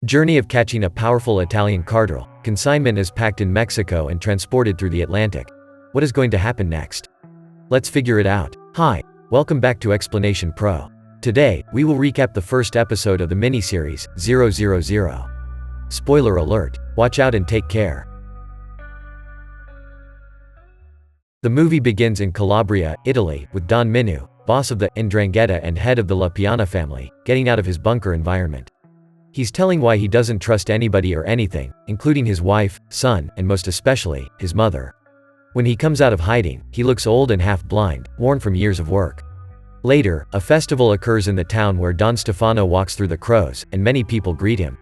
Journey of catching a powerful Italian cartel. Consignment is packed in Mexico and transported through the Atlantic. What is going to happen next? Let's figure it out. Hi, welcome back to Explanation Pro. Today, we will recap the first episode of the miniseries, 000. Spoiler alert, watch out and take care. The movie begins in Calabria, Italy, with Don Minu, boss of the 'Ndrangheta and head of the La Piana family, getting out of his bunker environment. He's telling why he doesn't trust anybody or anything, including his wife, son, and most especially, his mother. When he comes out of hiding, he looks old and half-blind, worn from years of work. Later, a festival occurs in the town where Don Stefano walks through the crows, and many people greet him.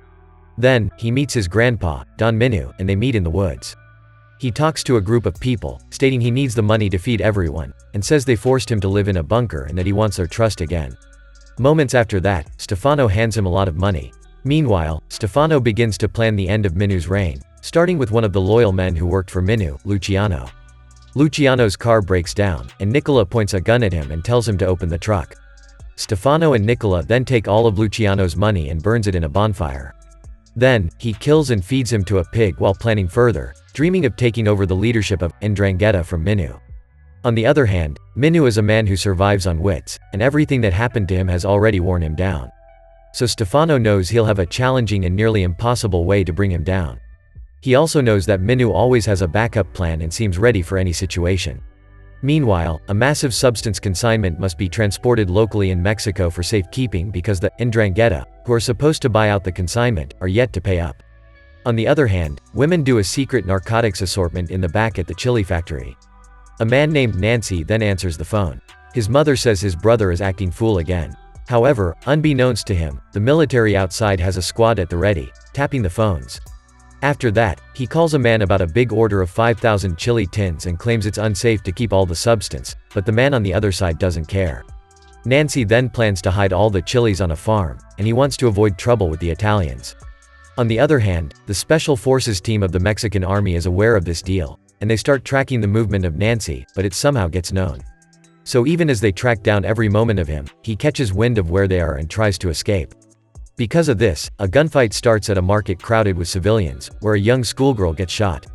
Then, he meets his grandpa, Don Minu, and they meet in the woods. He talks to a group of people, stating he needs the money to feed everyone, and says they forced him to live in a bunker and that he wants their trust again. Moments after that, Stefano hands him a lot of money. Meanwhile, Stefano begins to plan the end of Minu's reign, starting with one of the loyal men who worked for Minu, Luciano. Luciano's car breaks down, and Nicola points a gun at him and tells him to open the truck. Stefano and Nicola then take all of Luciano's money and burns it in a bonfire. Then, he kills and feeds him to a pig while planning further, dreaming of taking over the leadership of 'Ndrangheta from Minu. On the other hand, Minu is a man who survives on wits, and everything that happened to him has already worn him down. So Stefano knows he'll have a challenging and nearly impossible way to bring him down. He also knows that Minu always has a backup plan and seems ready for any situation. Meanwhile, a massive substance consignment must be transported locally in Mexico for safekeeping because the 'Ndrangheta, who are supposed to buy out the consignment, are yet to pay up. On the other hand, women do a secret narcotics assortment in the back at the chili factory. A man named Nancy then answers the phone. His mother says his brother is acting fool again. However, unbeknownst to him, the military outside has a squad at the ready, tapping the phones. After that, he calls a man about a big order of 5,000 chili tins and claims it's unsafe to keep all the substance, but the man on the other side doesn't care. Nancy then plans to hide all the chilies on a farm, and he wants to avoid trouble with the Italians. On the other hand, the Special Forces team of the Mexican army is aware of this deal, and they start tracking the movement of Nancy, but it somehow gets known. So even as they track down every moment of him, he catches wind of where they are and tries to escape. Because of this, a gunfight starts at a market crowded with civilians, where a young schoolgirl gets shot.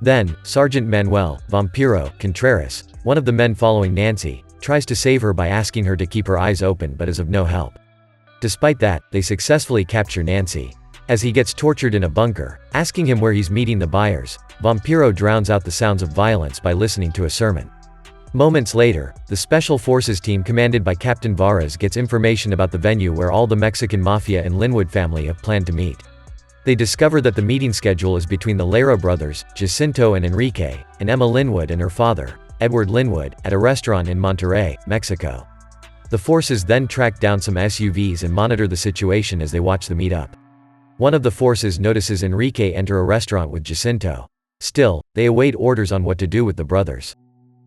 Then, Sergeant Manuel Vampiro Contreras, one of the men following Nancy, tries to save her by asking her to keep her eyes open but is of no help. Despite that, they successfully capture Nancy. As he gets tortured in a bunker, asking him where he's meeting the buyers, Vampiro drowns out the sounds of violence by listening to a sermon. Moments later, the Special Forces team commanded by Captain Varas gets information about the venue where all the Mexican Mafia and Linwood family have planned to meet. They discover that the meeting schedule is between the Lara brothers, Jacinto and Enrique, and Emma Linwood and her father, Edward Linwood, at a restaurant in Monterrey, Mexico. The forces then track down some SUVs and monitor the situation as they watch the meet-up. One of the forces notices Enrique enter a restaurant with Jacinto. Still, they await orders on what to do with the brothers.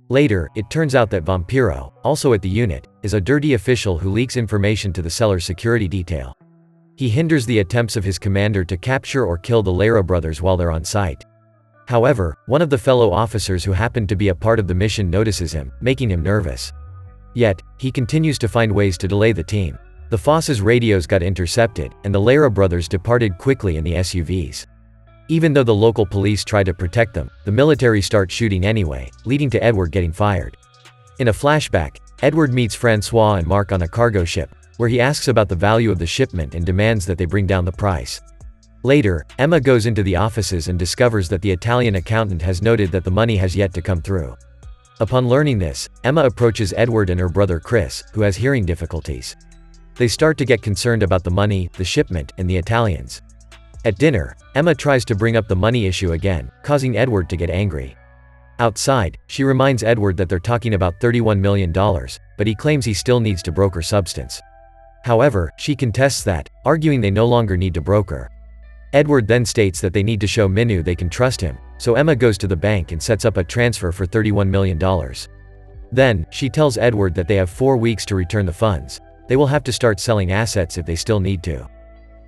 Later, it turns out that Vampiro, also at the unit, is a dirty official who leaks information to the seller's security detail. He hinders the attempts of his commander to capture or kill the Lara brothers while they're on site. However, one of the fellow officers who happened to be a part of the mission notices him, making him nervous. Yet, he continues to find ways to delay the team. The Foss's radios got intercepted, and the Lara brothers departed quickly in the SUVs. Even though the local police try to protect them, the military starts shooting anyway, leading to Edward getting fired. In a flashback, Edward meets Francois and Mark on a cargo ship, where he asks about the value of the shipment and demands that they bring down the price. Later, Emma goes into the offices and discovers that the Italian accountant has noted that the money has yet to come through. Upon learning this, Emma approaches Edward and her brother Chris, who has hearing difficulties. They start to get concerned about the money, the shipment, and the Italians. At dinner, Emma tries to bring up the money issue again, causing Edward to get angry. Outside, she reminds Edward that they're talking about $31 million, but he claims he still needs to broker substance. However, she contests that, arguing they no longer need to broker. Edward then states that they need to show Minu they can trust him, so Emma goes to the bank and sets up a transfer for $31 million. Then, she tells Edward that they have 4 weeks to return the funds. They will have to start selling assets if they still need to.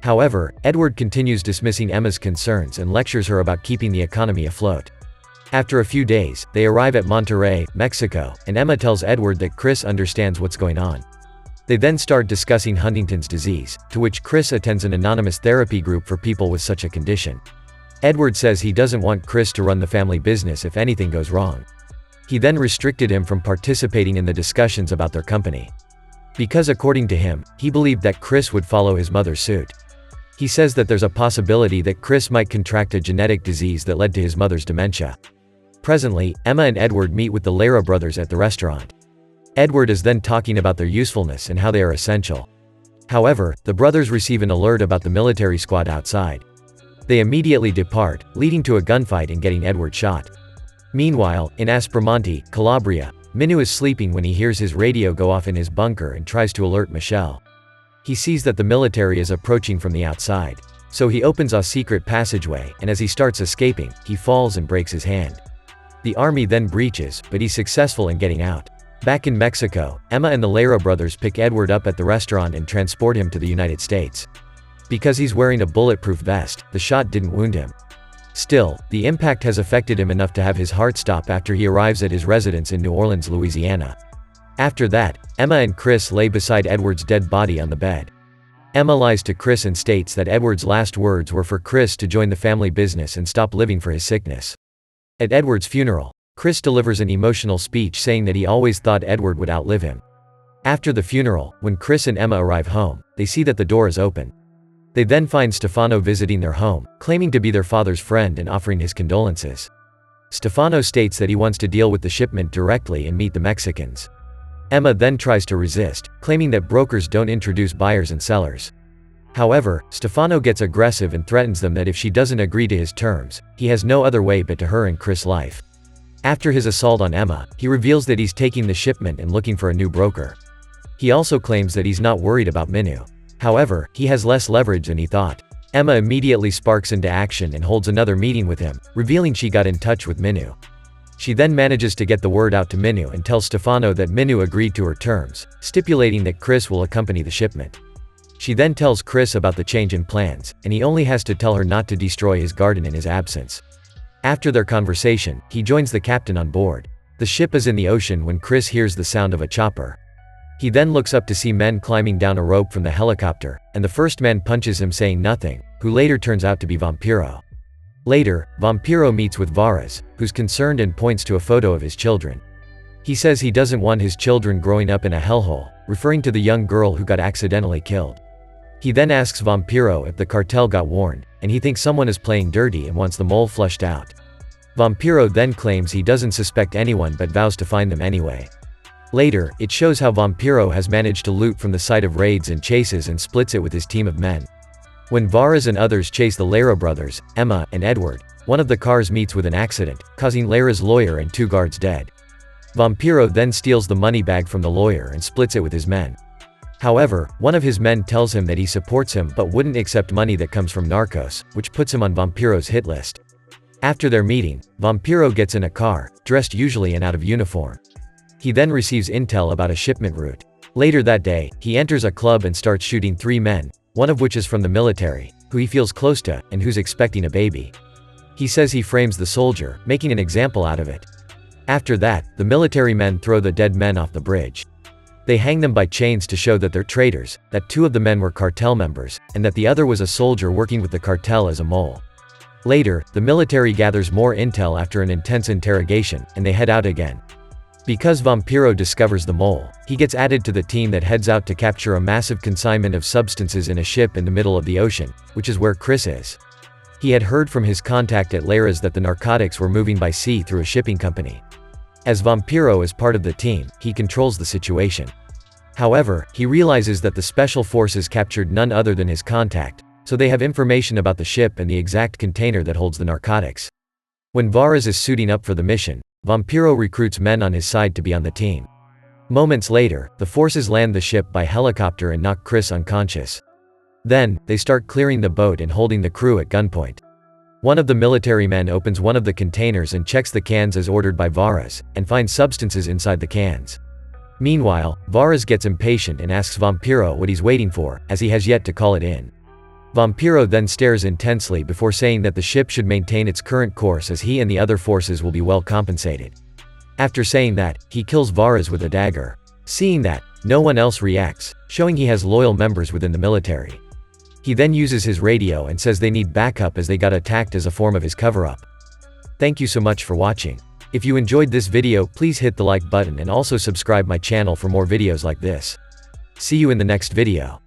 However, Edward continues dismissing Emma's concerns and lectures her about keeping the economy afloat. After a few days, they arrive at Monterrey, Mexico, and Emma tells Edward that Chris understands what's going on. They then start discussing Huntington's disease, to which Chris attends an anonymous therapy group for people with such a condition. Edward says he doesn't want Chris to run the family business if anything goes wrong. He then restricted him from participating in the discussions about their company. Because according to him, he believed that Chris would follow his mother's suit. He says that there's a possibility that Chris might contract a genetic disease that led to his mother's dementia. Presently, Emma and Edward meet with the Lara brothers at the restaurant. Edward is then talking about their usefulness and how they are essential. However, the brothers receive an alert about the military squad outside. They immediately depart, leading to a gunfight and getting Edward shot. Meanwhile, in Aspromonte, Calabria, Minu is sleeping when he hears his radio go off in his bunker and tries to alert Michelle. He sees that the military is approaching from the outside. So he opens a secret passageway, and as he starts escaping, he falls and breaks his hand. The army then breaches, but he's successful in getting out. Back in Mexico, Emma and the Lara brothers pick Edward up at the restaurant and transport him to the United States. Because he's wearing a bulletproof vest, the shot didn't wound him. Still, the impact has affected him enough to have his heart stop after he arrives at his residence in New Orleans, Louisiana. After that, Emma and Chris lay beside Edward's dead body on the bed. Emma lies to Chris and states that Edward's last words were for Chris to join the family business and stop living for his sickness. At Edward's funeral, Chris delivers an emotional speech saying that he always thought Edward would outlive him. After the funeral, when Chris and Emma arrive home, they see that the door is open. They then find Stefano visiting their home, claiming to be their father's friend and offering his condolences. Stefano states that he wants to deal with the shipment directly and meet the Mexicans. Emma then tries to resist, claiming that brokers don't introduce buyers and sellers. However, Stefano gets aggressive and threatens them that if she doesn't agree to his terms, he has no other way but to her and Chris' life. After his assault on Emma, he reveals that he's taking the shipment and looking for a new broker. He also claims that he's not worried about Minu. However, he has less leverage than he thought. Emma immediately sparks into action and holds another meeting with him, revealing she got in touch with Minu. She then manages to get the word out to Minu and tells Stefano that Minu agreed to her terms, stipulating that Chris will accompany the shipment. She then tells Chris about the change in plans, and he only has to tell her not to destroy his garden in his absence. After their conversation, he joins the captain on board. The ship is in the ocean when Chris hears the sound of a chopper. He then looks up to see men climbing down a rope from the helicopter, and the first man punches him saying nothing, who later turns out to be Vampiro. Later, Vampiro meets with Varas, who's concerned and points to a photo of his children. He says he doesn't want his children growing up in a hellhole, referring to the young girl who got accidentally killed. He then asks Vampiro if the cartel got warned, and he thinks someone is playing dirty and wants the mole flushed out. Vampiro then claims he doesn't suspect anyone but vows to find them anyway. Later, it shows how Vampiro has managed to loot from the site of raids and chases and splits it with his team of men. When Varas and others chase the Lara brothers, Emma, and Edward, one of the cars meets with an accident, causing Lara's lawyer and 2 guards dead. Vampiro then steals the money bag from the lawyer and splits it with his men. However, one of his men tells him that he supports him but wouldn't accept money that comes from narcos, which puts him on Vampiro's hit list. After their meeting, Vampiro gets in a car, dressed usually and out of uniform. He then receives intel about a shipment route. Later that day, he enters a club and starts shooting 3 men, one of which is from the military, who he feels close to, and who's expecting a baby. He says he frames the soldier, making an example out of it. After that, the military men throw the dead men off the bridge. They hang them by chains to show that they're traitors, that 2 of the men were cartel members, and that the other was a soldier working with the cartel as a mole. Later, the military gathers more intel after an intense interrogation, and they head out again. Because Vampiro discovers the mole, he gets added to the team that heads out to capture a massive consignment of substances in a ship in the middle of the ocean, which is where Chris is. He had heard from his contact at Lara's that the narcotics were moving by sea through a shipping company. As Vampiro is part of the team, he controls the situation. However, he realizes that the special forces captured none other than his contact, so they have information about the ship and the exact container that holds the narcotics. When Varas is suiting up for the mission, Vampiro recruits men on his side to be on the team. Moments later, the forces land the ship by helicopter and knock Chris unconscious. Then, they start clearing the boat and holding the crew at gunpoint. One of the military men opens one of the containers and checks the cans as ordered by Varas, and finds substances inside the cans. Meanwhile, Varas gets impatient and asks Vampiro what he's waiting for, as he has yet to call it in. Vampiro then stares intensely before saying that the ship should maintain its current course as he and the other forces will be well compensated. After saying that, he kills Varas with a dagger. Seeing that, No one else reacts, showing he has loyal members within the military. He then uses his radio and says they need backup as they got attacked as a form of his cover-up. Thank you so much for watching. If you enjoyed this video, please hit the like button and also subscribe my channel for more videos like this. See you in the next video.